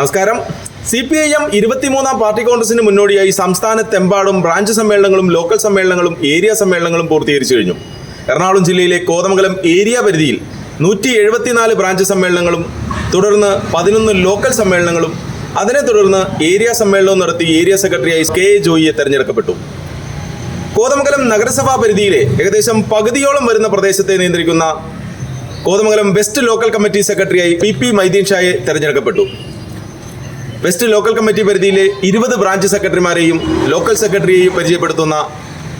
നമസ്കാരം. CPIM 23-ാം party കോൺഗ്രസിന് മുന്നോടിയായി സംസ്ഥാനത്തെമ്പാടും ബ്രാഞ്ച് സമ്മേളനങ്ങളും ലോക്കൽ സമ്മേളനങ്ങളും ഏരിയ സമ്മേളനങ്ങളും പൂർത്തീകരിച്ചു കഴിഞ്ഞു. എറണാകുളം ജില്ലയിലെ കോതമംഗലം ഏരിയ പരിധിയിൽ 174 ബ്രാഞ്ച് സമ്മേളനങ്ങളും തുടർന്ന് 11 ലോക്കൽ സമ്മേളനങ്ങളും അതിനെ തുടർന്ന് ഏരിയ സമ്മേളനവും നടത്തി ഏരിയ സെക്രട്ടറിയായി KA ജോയിയെ തെരഞ്ഞെടുക്കപ്പെട്ടു. കോതമംഗലം നഗരസഭാ പരിധിയിലെ ഏകദേശം പകുതിയോളം വരുന്ന പ്രദേശത്തെ നിയന്ത്രിക്കുന്ന കോതമംഗലം വെസ്റ്റ് ലോക്കൽ കമ്മിറ്റി സെക്രട്ടറിയായി PP മൈദീൻ ഷായെ തെരഞ്ഞെടുക്കപ്പെട്ടു. വെസ്റ്റ് ലോക്കൽ കമ്മിറ്റി പരിധിയിലെ 20 ബ്രാഞ്ച് സെക്രട്ടറിമാരെയും ലോക്കൽ സെക്രട്ടറിയെയും പരിചയപ്പെടുത്തുന്ന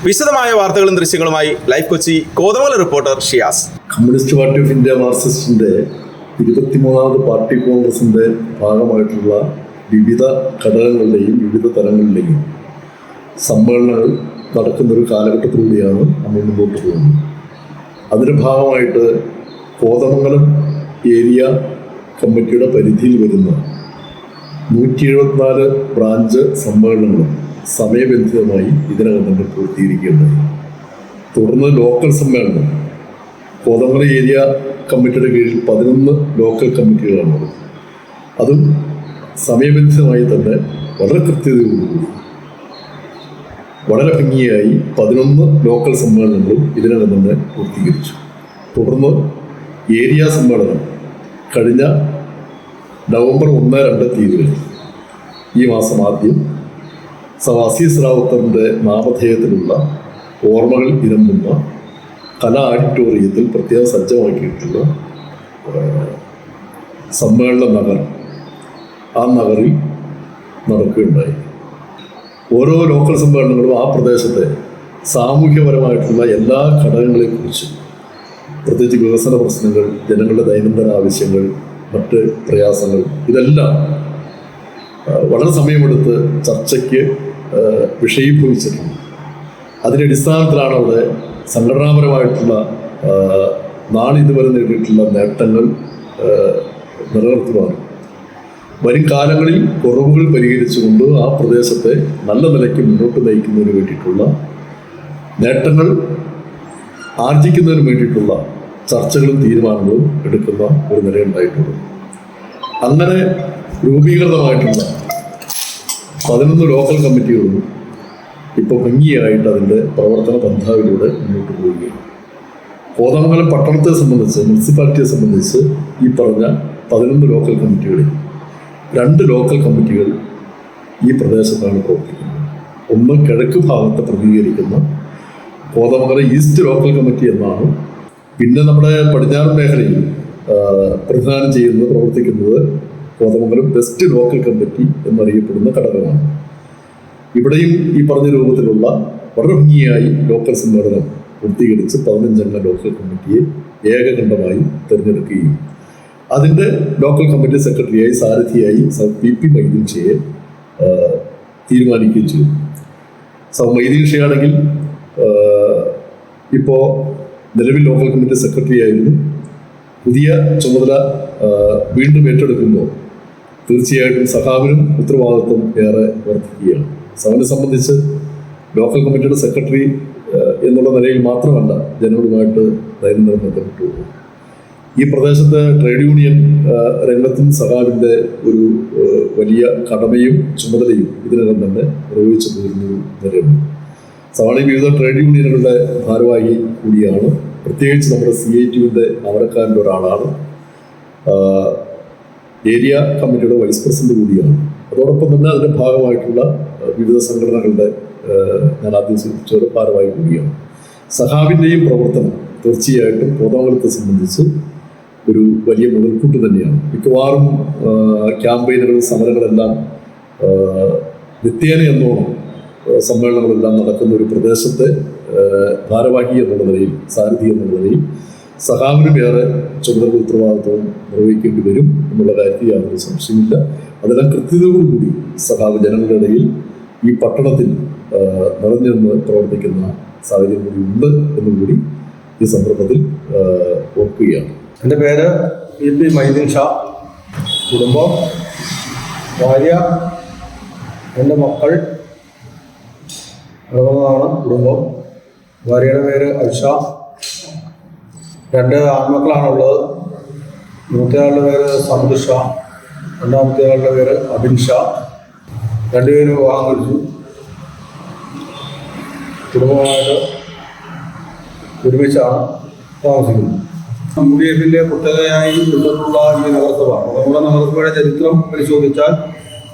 വിശദമായ വാർത്തകളും ദൃശ്യങ്ങളുമായി live Kochi Kothamangalam reporter Shiyas. Communist Party of India മാർക്സിസ്റ്റിന്റെ 23ാമത് പാർട്ടി കോൺഗ്രസിന്റെ ഭാഗമായിട്ടുള്ള വിവിധ ഘടകങ്ങളുടെയും വിവിധ തലങ്ങളിലെയും സമ്മേളനങ്ങൾ നടക്കുന്നൊരു കാലഘട്ടത്തിലൂടെയാണ് നമ്മൾ മുന്നോട്ട് പോകുന്നത്. അതിൻ്റെ ഭാഗമായിട്ട് കോതമംഗലം ഏരിയ കമ്മിറ്റിയുടെ പരിധിയിൽ വരുന്ന 174 ബ്രാഞ്ച് സമ്മേളനങ്ങളും സമയബന്ധിതമായി ഇതിനകം തന്നെ പൂർത്തീകരിക്കുകയുണ്ടായി. തുടർന്ന് ലോക്കൽ സമ്മേളനം കോതമംഗലം ഏരിയ കമ്മിറ്റിയുടെ കീഴിൽ 11 ലോക്കൽ കമ്മിറ്റികളാണുള്ളത്. അതും സമയബന്ധിതമായി തന്നെ വളരെ കൃത്യതയോടുകൂടി വളരെ ഭംഗിയായി 11 ലോക്കൽ സമ്മേളനങ്ങളും ഇതിനകം തന്നെ പൂർത്തീകരിച്ചു. തുടർന്ന് ഏരിയ സമ്മേളനം കഴിഞ്ഞ നവംബർ 1-2 തീയതികളിൽ ഈ മാസം ആദ്യം അസീസ് റാവുത്തറിൻ്റെ നാമധേയത്തിലുള്ള ഓർമ്മകൾ ഇരമ്പുന്ന കലാ ഓഡിറ്റോറിയത്തിൽ പ്രത്യേകം സജ്ജമാക്കിയിട്ടുള്ള സമ്മേളന നഗർ ആ നഗറിൽ നടക്കുകയുണ്ടായി. ഓരോ ലോക്കൽ സമ്മേളനങ്ങളും ആ പ്രദേശത്തെ സാമൂഹ്യപരമായിട്ടുള്ള എല്ലാ ഘടകങ്ങളെക്കുറിച്ചും, പ്രത്യേകിച്ച് വികസന പ്രശ്നങ്ങൾ, ജനങ്ങളുടെ ദൈനംദിന ആവശ്യങ്ങൾ, മറ്റ് പ്രയാസങ്ങൾ, ഇതെല്ലാം വളരെ സമയമെടുത്ത് ചർച്ചയ്ക്ക് വിഷയീഭവിച്ചിട്ടുണ്ട്. അതിൻ്റെ അടിസ്ഥാനത്തിലാണ് അവിടെ സംഘടനാപരമായിട്ടുള്ള നാളിതുവരെ നേടിയിട്ടുള്ള നേട്ടങ്ങൾ നിലനിർത്തുവാനും വരും കാലങ്ങളിൽ കുറവുകൾ പരിഹരിച്ചുകൊണ്ട് ആ പ്രദേശത്തെ നല്ല നിലയ്ക്ക് മുന്നോട്ട് നയിക്കുന്നതിന് വേണ്ടിയിട്ടുള്ള നേട്ടങ്ങൾ ആർജിക്കുന്നതിന് വേണ്ടിയിട്ടുള്ള ചർച്ചകളും തീരുമാനങ്ങളും എടുക്കുന്ന ഒരു നിലയുണ്ടായിട്ടുള്ളൂ. അങ്ങനെ രൂപീകൃതമായിട്ടുള്ള 11 ലോക്കൽ കമ്മിറ്റികളും ഇപ്പോൾ ഭംഗിയായിട്ട് അതിൻ്റെ പ്രവർത്തന പന്ഥാവിലൂടെ മുന്നോട്ട് പോവുകയാണ്. കോതമംഗലം പട്ടണത്തെ സംബന്ധിച്ച്, മുനിസിപ്പാലിറ്റിയെ സംബന്ധിച്ച് ഈ പറഞ്ഞ 11 ലോക്കൽ കമ്മിറ്റികളിൽ 2 ലോക്കൽ കമ്മിറ്റികൾ ഈ പ്രദേശത്താണ് പ്രവർത്തിക്കുന്നത്. ഒന്ന് കിഴക്ക് ഭാഗത്ത് പ്രതിനിധീകരിക്കുന്ന കോതമംഗലം ഈസ്റ്റ് ലോക്കൽ കമ്മിറ്റി എന്നാണ്. പിന്നെ നമ്മുടെ പടിഞ്ഞാറൻ മേഖലയിൽ പ്രതിനിധാനം ചെയ്യുന്നത്, പ്രവർത്തിക്കുന്നത് കോതമംഗലം വെസ്റ്റ് ലോക്കൽ കമ്മിറ്റി എന്നറിയപ്പെടുന്ന ഘടകമാണ്. ഇവിടെയും ഈ പറഞ്ഞ രൂപത്തിലുള്ള വളരെ ഭംഗിയായി ലോക്കൽ സമ്മേളനം പൂർത്തീകരിച്ച് 15 അംഗ ലോക്കൽ കമ്മിറ്റിയെ ഏകകണ്ഠമായി തിരഞ്ഞെടുക്കുകയും അതിൻ്റെ ലോക്കൽ കമ്മിറ്റി സെക്രട്ടറിയായി സാരഥിയായി PP മൈദീൻ ഷായെ തീരുമാനിക്കുകയും ചെയ്തു. മൈദീൻ ഷാ ആണെങ്കിൽ ഇപ്പോൾ നിലവിൽ ലോക്കൽ കമ്മിറ്റി സെക്രട്ടറി ആയിരുന്നു. പുതിയ ചുമതല വീണ്ടും ഏറ്റെടുക്കുമ്പോൾ തീർച്ചയായിട്ടും സഖാവിനും ഉത്തരവാദിത്വം ഏറെ വർദ്ധിക്കുകയാണ്. സവനെ സംബന്ധിച്ച് ലോക്കൽ കമ്മിറ്റിയുടെ സെക്രട്ടറി എന്നുള്ള നിലയിൽ മാത്രമല്ല ജനങ്ങളുമായിട്ട് ദൈനംദിനം ബന്ധപ്പെട്ടു പോകും. ഈ പ്രദേശത്തെ ട്രേഡ് യൂണിയൻ രംഗത്തും സഖാവിൻ്റെ ഒരു വലിയ കടമയും ചുമതലയും ഇതിനകം തന്നെ നിർവഹിച്ചു പോരുന്ന നിലയുണ്ട്. സവാണി വിവിധ ട്രേഡ് യൂണിയനുകളുടെ ഭാരവാഹി കൂടിയാണ്. പ്രത്യേകിച്ച് നമ്മുടെ CITUവിൻ്റെ അമരക്കാരൻ്റെ ഒരാളാണ്. ഏരിയ കമ്മിറ്റിയുടെ വൈസ് പ്രസിഡന്റ് കൂടിയാണ്. അതോടൊപ്പം തന്നെ അതിൻ്റെ ഭാഗമായിട്ടുള്ള വിവിധ സംഘടനകളുടെ ഞാൻ ആദ്യം സൂചിപ്പിച്ച ഭാരവാഹി കൂടിയാണ്. സഖാവിൻ്റെയും പ്രവർത്തനം തീർച്ചയായിട്ടും കോതമംഗലത്തെ സംബന്ധിച്ച് ഒരു വലിയ മുതൽക്കൂട്ട് തന്നെയാണ്. മിക്കവാറും ക്യാമ്പയിനുകൾ, സമരങ്ങളെല്ലാം നിത്യേന എന്നോണം സമ്മേളനങ്ങളെല്ലാം നടക്കുന്ന ഒരു പ്രദേശത്തെ ഭാരവാഹി എന്നുള്ള നിലയിൽ, സാരഥി എന്നുള്ള നിലയിൽ സഖാവിനും ഏറെ ചുമതല ഉത്തരവാദിത്വം നിർവഹിക്കേണ്ടി വരും എന്നുള്ള കാര്യത്തിൽ യാതൊരു സംശയമില്ല. അതെല്ലാം കൃത്യതയോടുകൂടി സഖാവ് ജനങ്ങളുടെ ഇടയിൽ ഈ പട്ടണത്തിൽ നിറഞ്ഞു നിന്ന് പ്രവർത്തിക്കുന്ന സാഹചര്യം കൂടി ഉണ്ട് എന്നുകൂടി ഈ സന്ദർഭത്തിൽ ഓർക്കുകയാണ്. എൻ്റെ പേര് PP മൈദീൻ ഷാ. കുടുംബം, ഭാര്യ, എൻ്റെ മക്കൾ, ആണ് കുടുംബം. ഭാര്യയുടെ പേര് ഐഷ. 2 ആൺമക്കളാണുള്ളത്. മൂത്തയാളുടെ പേര് സന്തുഷ. രണ്ടാമത്തെ ആളുടെ പേര് അബിൻ ഷാ. രണ്ടുപേരും വിവാഹം കഴിച്ചു. കുടുംബമായിട്ട് ഒരുമിച്ചാണ് താമസിക്കുന്നത്. UDF-ന്റെ കുത്തകയായി ഉള്ള ഈ നഗരസഭ, കൊതമംഗലം നഗരസഭയുടെ ചരിത്രം പരിശോധിച്ചാൽ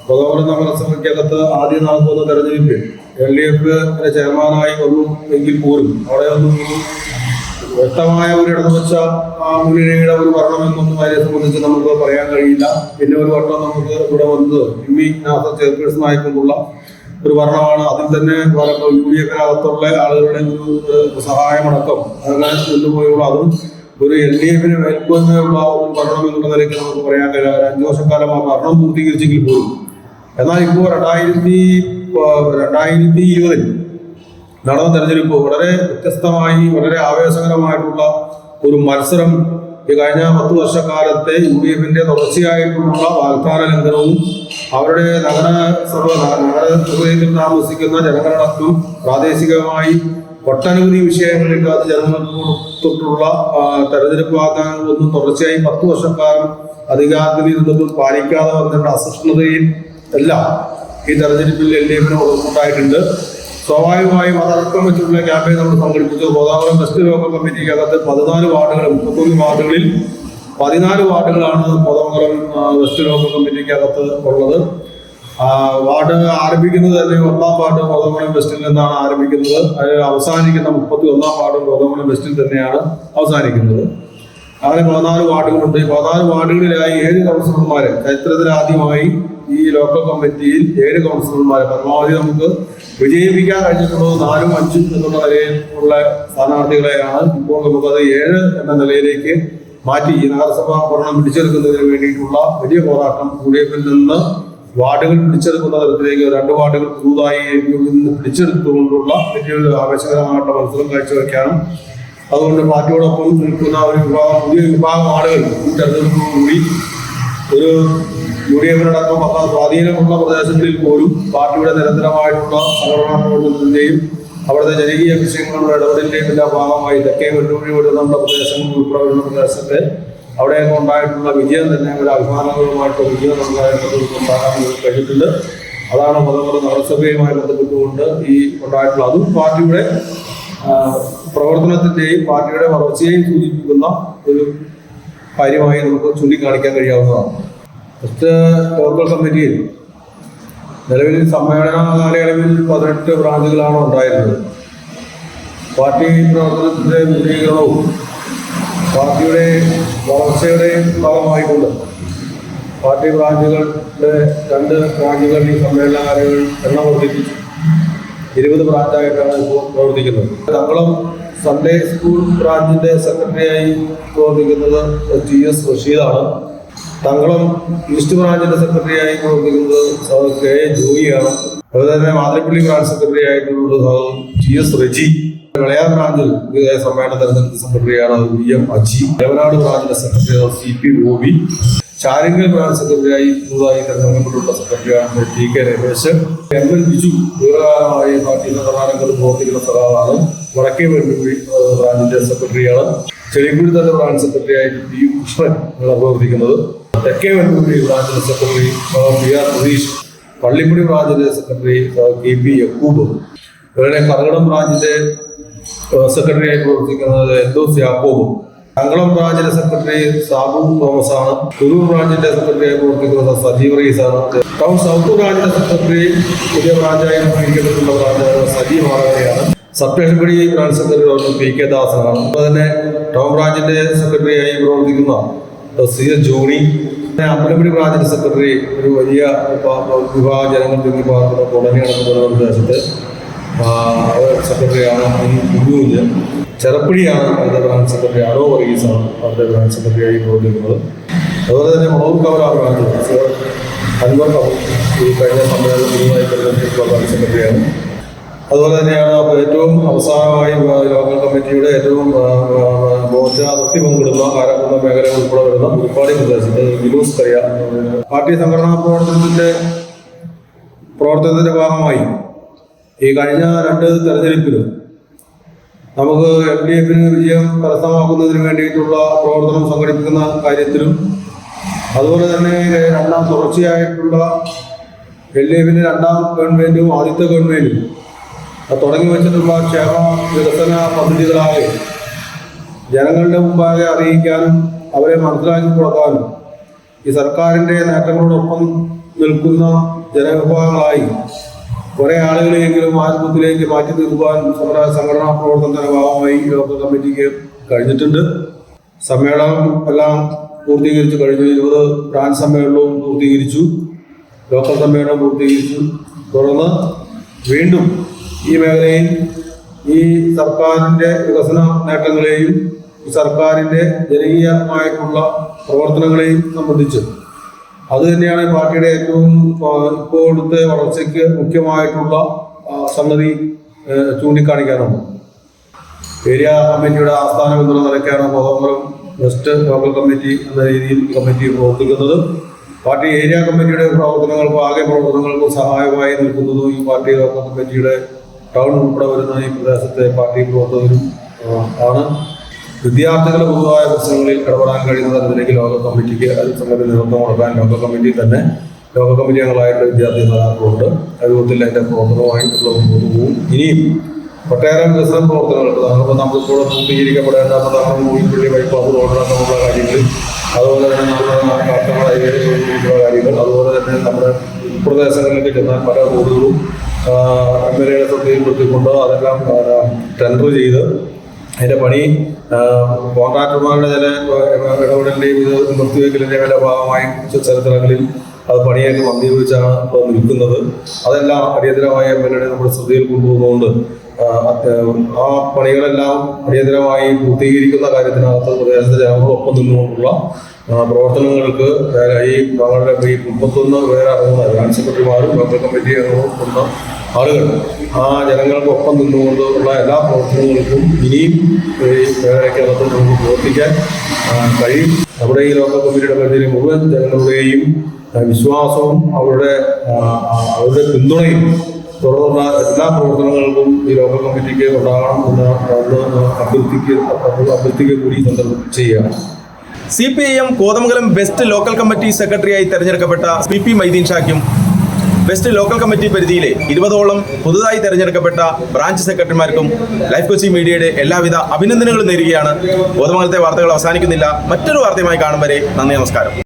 കൊതമംഗലം നഗരസഭയ്ക്കകത്ത് ആദ്യം നടക്കുന്ന തെരഞ്ഞെടുപ്പിൽ LDF ചെയർമാനായി വന്നു എങ്കിൽ പോലും അവിടെ ഒന്നും വ്യക്തമായ ഒരു ഇടതുപക്ഷ മുന്നണിയുടെ ഒരു ഭരണമെന്നൊന്നും അതിനെ സംബന്ധിച്ച് നമുക്ക് പറയാൻ കഴിയില്ല. പിന്നെ ഒരു വട്ടം നമുക്ക് ഇവിടെ വന്നത് നാസർ ചെയർപേഴ്സൺ ആയിക്കൊണ്ടുള്ള ഒരു ഭരണമാണ്. അതിൽ തന്നെ UDF-നകത്തുള്ള ആളുകളുടെ ഒരു സഹായമടക്കം അങ്ങനെ കൊണ്ടുപോയുള്ള അതും ഒരു LDF-ന് മേൽക്കോയ്മയുള്ള ഒരു ഭരണം എന്നുള്ള നിലയ്ക്ക് നമുക്ക് പറയാൻ കഴിയില്ല. 5 വർഷക്കാലം ആ ഭരണം പൂർത്തീകരിച്ചെങ്കിൽ പോലും. എന്നാൽ ഇപ്പോൾ 2020 നടന്ന തെരഞ്ഞെടുപ്പ് വളരെ വ്യത്യസ്തമായി വളരെ ആവേശകരമായിട്ടുള്ള ഒരു മത്സരം ഈ കഴിഞ്ഞ 10 വർഷക്കാലത്തെ UDF-ന്റെ തുടർച്ചയായിട്ടുള്ള വാഗ്ദാന ലംഘനവും അവരുടെ നഗരസഭയിൽ താമസിക്കുന്ന ജനങ്ങളടക്കം പ്രാദേശികമായി ഒട്ടനവധി വിഷയങ്ങളില്ലാത്ത ജനങ്ങൾക്കൊട്ടുള്ള തെരഞ്ഞെടുപ്പ് വാഗ്ദാനങ്ങളൊന്നും തുടർച്ചയായി 10 വർഷക്കാലം അധികാരത്തിൽ ഇരുന്നതും പാലിക്കാതെ വന്നതിന്റെ അസഹിഷ്ണുതയിൽ എല്ലാം ഈ തെരഞ്ഞെടുപ്പിൽ LDF-ന് ഉണ്ടായിട്ടുണ്ട്. സ്വാഭാവികമായും അതടക്കം വെച്ചിട്ടുള്ള ക്യാമ്പയിൻ നമ്മൾ സംഘടിപ്പിച്ചു. കോതമംഗലം വെസ്റ്റ് ലോക്കൽ കമ്മിറ്റിക്കകത്ത് 14 വാർഡുകൾ, 31 വാർഡുകളിൽ 14 വാർഡുകളാണ് കോതമംഗലം വെസ്റ്റ് ലോക്കൽ കമ്മിറ്റിക്കകത്ത് ഉള്ളത്. വാർഡ് ആരംഭിക്കുന്നത് തന്നെ 1-ാം വാർഡ് കോതമംഗലം വെസ്റ്റിൽ നിന്നാണ് ആരംഭിക്കുന്നത്. അത് അവസാനിക്കുന്ന 31-ാം വാർഡ് കോതമംഗലം വെസ്റ്റിൽ തന്നെയാണ് അവസാനിക്കുന്നത്. അങ്ങനെ 14 വാർഡുകളുണ്ട്. ഈ 14 വാർഡുകളിലായി 7 കൗൺസിലർമാരെ ചരിത്രത്തിലാദ്യമായി ഈ ലോക്കൽ കമ്മിറ്റിയിൽ 7 കൗൺസിലർമാരെ പരമാവധി നമുക്ക് വിജയിപ്പിക്കാൻ കഴിഞ്ഞിട്ടുള്ളത് 4ഉം 5ഉം എന്നുള്ള നിലയിൽ ഉള്ള സ്ഥാനാർത്ഥികളെയാണ്. ഇപ്പോൾ നമുക്കത് 7 എന്ന നിലയിലേക്ക് മാറ്റി ഈ നഗരസഭ ഭരണം പിടിച്ചെടുക്കുന്നതിന് വേണ്ടിയിട്ടുള്ള വലിയ പോരാട്ടം UDF-ൽ നിന്ന് വാർഡുകൾ പിടിച്ചെടുക്കുന്ന തരത്തിലേക്ക് 2 വാർഡുകൾ പുതുതായി നിന്ന് പിടിച്ചെടുത്തുകൊണ്ടുള്ള വലിയൊരു ആവേശകരമായിട്ടുള്ള മത്സരം കാഴ്ചവെക്കാനും അതുകൊണ്ട് പാർട്ടിയോടൊപ്പം നിൽക്കുന്ന ഒരു വിഭാഗം, പുതിയ വിഭാഗം ആളുകൾ ഈ തെരഞ്ഞെടുപ്പോടുകൂടി ഒരു UDF-നടക്കം സ്വാധീനമുള്ള പ്രദേശങ്ങളിൽ പോലും പാർട്ടിയുടെ നിരന്തരമായിട്ടുള്ള സംഘടനാ പ്രവർത്തനത്തിന്റെയും അവിടുത്തെ ജനകീയ വിഷയങ്ങളുടെ ഇടപെടലിന്റെയും എല്ലാ ഭാഗമായി തെക്കേ വെല്ലുവിളി നമ്മുടെ പ്രദേശങ്ങൾ ഉൾപ്പെടുന്ന പ്രദേശത്തെ അവിടെയൊക്കെ ഉണ്ടായിട്ടുള്ള വിജയം തന്നെ ഒരു അഭിമാനകരമായിട്ടുള്ള വിജയം ഉണ്ടാകാൻ കഴിഞ്ഞിട്ടുണ്ട്. അതാണ് കൊതമംഗലം നഗരസഭയുമായി ബന്ധപ്പെട്ടുകൊണ്ട് ഈ ഉണ്ടായിട്ടുള്ള അതും പാർട്ടിയുടെ പ്രവർത്തനത്തിന്റെയും പാർട്ടിയുടെ വളർച്ചയെയും സൂചിപ്പിക്കുന്ന ഒരു കാര്യമായി നമുക്ക് ചൂണ്ടിക്കാണിക്കാൻ കഴിയാവുന്നതാണ്. ഫസ്റ്റ് ലോക്കൽ കമ്മിറ്റിയിൽ നിലവിൽ സമ്മേളന കാലയളവിൽ 18 ബ്രാഞ്ചുകളാണ് ഉണ്ടായിരുന്നത്. പാർട്ടി പ്രവർത്തനത്തിന്റെ വിപുലീകരണവും പാർട്ടിയുടെ വളർച്ചയുടെ ഭാഗമായിക്കൊണ്ട് പാർട്ടി ബ്രാഞ്ചുകളുടെ 2 ബ്രാഞ്ചുകൾ ഈ സമ്മേളന കാലയളവിൽ എണ്ണം വർദ്ധിപ്പിച്ചു 20 ബ്രാഞ്ചായിട്ടാണ് ഇപ്പോൾ പ്രവർത്തിക്കുന്നത്. തങ്കളം സൺഡേ സ്കൂൾ ബ്രാഞ്ചിന്റെ സെക്രട്ടറിയായി പ്രവർത്തിക്കുന്നത് TS റഷീദാണ്. തങ്കളം ഈസ്റ്റ് ബ്രാഞ്ചിന്റെ സെക്രട്ടറിയായി പ്രവർത്തിക്കുന്നത് KA ജോയിയാണ്. അതുപോലെ തന്നെ മാതിരപ്പള്ളി ബ്രാഞ്ച് സെക്രട്ടറി ആയിട്ടുള്ളത് TS റെജി. വിളയാർ ബ്രാഞ്ചിൽ സമ്മേളന തെരഞ്ഞെടുപ്പ് സെക്രട്ടറിയാണ് VM അജി. ദേവനാട് ബ്രാഞ്ചിന്റെ സെക്രട്ടറി CP ഗോപി. ചാരിങ്കൽ ബ്രാഞ്ച് സെക്രട്ടറിയായി പുതുതായി തെരഞ്ഞെടുക്കപ്പെട്ടുള്ള സെക്രട്ടറിയാണ് TK രമേശ്. ML ബിജു ദീർഘകാലമായി പാർട്ടി സംഘടനകൾ പ്രവർത്തിക്കുന്ന സഖാവാണ്. വടക്കേ വെല്ലുവിളി ബ്രാഞ്ചിന്റെ സെക്രട്ടറിയാണ്. ചെളിക്കുടി തന്നെ ബ്രാഞ്ച് സെക്രട്ടറിയായി PU കൃഷ്ണൻ പ്രവർത്തിക്കുന്നത്. തെക്കേ വെല്ലുവിളി ബ്രാഞ്ചിന്റെ സെക്രട്ടറി PR പ്രതീഷ്. പള്ളിപ്പുടി ബ്രാഞ്ചിന്റെ സെക്രട്ടറി KP യക്കൂബ്. ഇവരുടെ കർഗടം ബ്രാഞ്ചിന്റെ സെക്രട്ടറിയായി പ്രവർത്തിക്കുന്നത് എന്തോസ് യാക്കോബ്. തങ്കളം ബ്രാഞ്ചിന്റെ സെക്രട്ടറി സാബു തോമസ് ആണ്. കുരൂർ ബ്രാഞ്ചിന്റെ സെക്രട്ടറിയായി പ്രവർത്തിക്കുന്നത് സജീവ് റീസാണ്. ടൗൺ സൗത്ത് ബ്രാഞ്ചിന്റെ സെക്രട്ടറി പുതിയ ബ്രാഞ്ചായി നിയമിക്കപ്പെട്ടുള്ള ബ്രാഞ്ചാണ് സജീവ് മാറവരെയാണ്. സബ്സ്റ്റേഷൻപടി ബ്രാഞ്ച് സെക്രട്ടറി PK ദാസനാണ്. അതുപോലെ തന്നെ ടൗൺ ബ്രാഞ്ചിന്റെ സെക്രട്ടറിയായി പ്രവർത്തിക്കുന്ന CS ജോണി. അമ്പലപ്പുഴ ബ്രാഞ്ചിന്റെ സെക്രട്ടറി ഒരു വലിയ വിഭാഗം ജനങ്ങൾ തിങ്ങി പാർക്കുന്ന കോളനി നടക്കുന്ന പ്രദേശത്ത് സെക്രട്ടറിയാണ് കുഞ്ഞൂഞ്ഞ്. ചെറപ്പടിയാണ് അവരുടെ ബ്രാഞ്ച് സെക്രട്ടറി. അനോ വർഗീസാണ് അവരുടെ ബ്രാഞ്ച് സെക്രട്ടറിയായി പ്രവർത്തിക്കുന്നത്. അതുപോലെ തന്നെ മണൂർ കവല ബ്രാഞ്ച് അൻവർ ഈ കഴിഞ്ഞ സമ്മേളനം പുതുതായി തെരഞ്ഞെടുത്തിട്ടുള്ള ബ്രാഞ്ച് സെക്രട്ടറിയാണ്. അതുപോലെ തന്നെയാണ് ഏറ്റവും അവസാനമായി ലോക്കൽ കമ്മിറ്റിയുടെ ഏറ്റവും അതിർത്തി പങ്കിടുന്ന കാരാക്കുന്ന മേഖല ഉൾപ്പെടെ വരുന്ന ഉൾപ്പാടി പ്രദേശത്ത് വിനോസ് കറിയ പാർട്ടി സംഘടനാ പ്രവർത്തനത്തിന്റെ ഭാഗമായി ഈ കഴിഞ്ഞ 2 തെരഞ്ഞെടുപ്പിലും നമുക്ക് LDF-ന് വിജയം കരസ്ഥമാക്കുന്നതിന് വേണ്ടിയിട്ടുള്ള പ്രവർത്തനം സംഘടിപ്പിക്കുന്ന കാര്യത്തിലും അതുപോലെ തന്നെ തുടർച്ചയായിട്ടുള്ള LDFന്റെ രണ്ടാം ഗവൺമെന്റും ആദ്യത്തെ ഗവൺമെന്റും തുടങ്ങി വെച്ചിട്ടുള്ള ക്ഷേമ വികസന പദ്ധതികളായ ജനങ്ങളുടെ മുമ്പാകെ അറിയിക്കാനും അവരെ മനസ്സിലാക്കി കൊടുക്കാനും ഈ സർക്കാരിൻ്റെ നേട്ടങ്ങളോടൊപ്പം നിൽക്കുന്ന ജനവിഭാഗങ്ങളായി കുറേ ആളുകളെങ്കിലും ആത്മത്തിലേക്ക് മാറ്റി നിർത്തുവാൻ സംഘടനാ പ്രവർത്തനത്തിന്റെ ഭാഗമായി ലോക്കൽ കമ്മിറ്റിക്ക് കഴിഞ്ഞിട്ടുണ്ട്. സമ്മേളനം എല്ലാം പൂർത്തീകരിച്ചു കഴിഞ്ഞു. 20 ബ്രാഞ്ച് സമ്മേളനവും പൂർത്തീകരിച്ചു, ലോക്കൽ സമ്മേളനം പൂർത്തീകരിച്ചു. തുടർന്ന് വീണ്ടും ഈ മേഖലയിൽ ഈ സർക്കാരിൻ്റെ വികസന നേട്ടങ്ങളെയും ഈ സർക്കാരിൻ്റെ ജനകീയമായിട്ടുള്ള പ്രവർത്തനങ്ങളെയും സംബന്ധിച്ച് അത് തന്നെയാണ് പാർട്ടിയുടെ ഏറ്റവും ഇപ്പോഴത്തെ വളർച്ചയ്ക്ക് മുഖ്യമായിട്ടുള്ള സംഗതി ചൂണ്ടിക്കാണിക്കാനുണ്ട്. ഏരിയ കമ്മിറ്റിയുടെ ആസ്ഥാനം എന്നുള്ള നിലയ്ക്കാണ് കോതമംഗലം വെസ്റ്റ് ലോക്കൽ കമ്മിറ്റി എന്ന രീതിയിൽ കമ്മിറ്റി പ്രവർത്തിക്കുന്നത്. പാർട്ടി ഏരിയ കമ്മിറ്റിയുടെ പ്രവർത്തനങ്ങൾക്കും ആകെ പ്രവർത്തനങ്ങൾക്കും സഹായമായി നിൽക്കുന്നതും ഈ പാർട്ടി ലോക്കൽ കമ്മിറ്റിയുടെ ടൗൺ ഉൾപ്പെടെ വരുന്ന ഈ പ്രദേശത്തെ പാർട്ടി പ്രവർത്തകരും ആണ്. വിദ്യാർത്ഥികളുടെ പൊതുവായ പ്രശ്നങ്ങളിൽ ഇടപെടാൻ കഴിയുന്ന തരത്തിലേക്ക് ലോക്കൽ കമ്മിറ്റിക്ക് സംഘടന നേതൃത്വം കൊടുക്കാൻ ലോക്കൽ കമ്മിറ്റി തന്നെ ലോക്കൽ കമ്മിറ്റി അംഗങ്ങളായിട്ട് വിദ്യാർത്ഥി നേതാക്കളുണ്ട്. രൂപത്തിൽ അതിൻ്റെ പ്രവർത്തനമായിട്ടുള്ള മുന്നോട്ട് പോകും. ഇനിയും ഒട്ടേറെ വികസന പ്രവർത്തനങ്ങൾ നമ്മളിപ്പോൾ പൂർത്തീകരിക്കപ്പെടേണ്ട മൂഴിപ്പള്ളി ബൈപ്പാസ് റോഡിനടക്കമുള്ള കാര്യങ്ങൾ, അതുപോലെ തന്നെ നമ്മുടെ കാർട്ടങ്ങൾ ഹൈവേയിലുള്ള കാര്യങ്ങൾ, അതുപോലെ തന്നെ നമ്മുടെ ഉൾപ്രദേശങ്ങളിലേക്ക് ചെന്നാൽ പല റോഡുകളും MLA ശ്രദ്ധയിൽപ്പെടുത്തിക്കൊണ്ട് അതെല്ലാം ടെൻഡർ ചെയ്ത് അതിൻ്റെ പണി കോൺട്രാക്ടർമാരുടെ ചില ഇടപെടലിൻ്റെയും ഇത് നിർത്തിവെക്കലിൻ്റെ വില ഭാഗമായി ചില അത് പണിയൊക്കെ മന്ദീകരിച്ചാണ് ഇപ്പോൾ നിൽക്കുന്നത്. അതെല്ലാം അടിയന്തരമായി MLA നമ്മുടെ ശ്രദ്ധയിൽ കൊണ്ടുപോകുന്നതുകൊണ്ട് ആ പണികളെല്ലാം അടിയന്തരമായി പൂർത്തീകരിക്കുന്ന കാര്യത്തിനകത്ത് പ്രദേശത്തെ ജനങ്ങളൊപ്പം നിന്നുകൊണ്ടുള്ള പ്രവർത്തനങ്ങൾക്ക് ഈ ഞങ്ങളുടെ ഈ 31 പേരെ അടങ്ങുന്ന ബ്രാഞ്ച് സെക്രട്ടറിമാരും ലോക്കൽ കമ്മിറ്റി അംഗങ്ങളും ആളുകൾ ആ ജനങ്ങൾക്കൊപ്പം നിന്നുകൊണ്ടുള്ള എല്ലാ പ്രവർത്തനങ്ങൾക്കും ഇനിയും ഈ മേഖലയ്ക്കകത്ത് നമുക്ക് പ്രവർത്തിക്കാൻ കഴിയും. നമ്മുടെ ഈ ലോക്കൽ കമ്മിറ്റിയുടെ പരിധിയിലെ മുഴുവൻ ജനങ്ങളുടെയും വിശ്വാസവും അവരുടെ പിന്തുണയും തുടർന്നുള്ള എല്ലാ പ്രവർത്തനങ്ങൾക്കും ഈ ലോക്കൽ കമ്മിറ്റിക്ക് ഉണ്ടാകണം എന്ന് അഭ്യർത്ഥിക്കുക കൂടി ചെയ്യുകയാണ്. CPIM Kothamangalam west local committee സെക്രട്ടറിയായി തെരഞ്ഞെടുക്കപ്പെട്ട PP മൈദീൻ ഷായ്ക്കും വെസ്റ്റ് ലോക്കൽ കമ്മിറ്റി പരിധിയിലെ 20ഓളം പുതുതായി തെരഞ്ഞെടുക്കപ്പെട്ട ബ്രാഞ്ച് സെക്രട്ടറിമാർക്കും ലൈഫ് കൊച്ചി മീഡിയയുടെ എല്ലാവിധ അഭിനന്ദനങ്ങളും നേരുകയാണ്. കോതമംഗലത്തെ വാർത്തകൾ അവസാനിക്കുന്നില്ല. മറ്റൊരു വാർത്തയുമായി കാണും വരെ നന്ദി, നമസ്കാരം.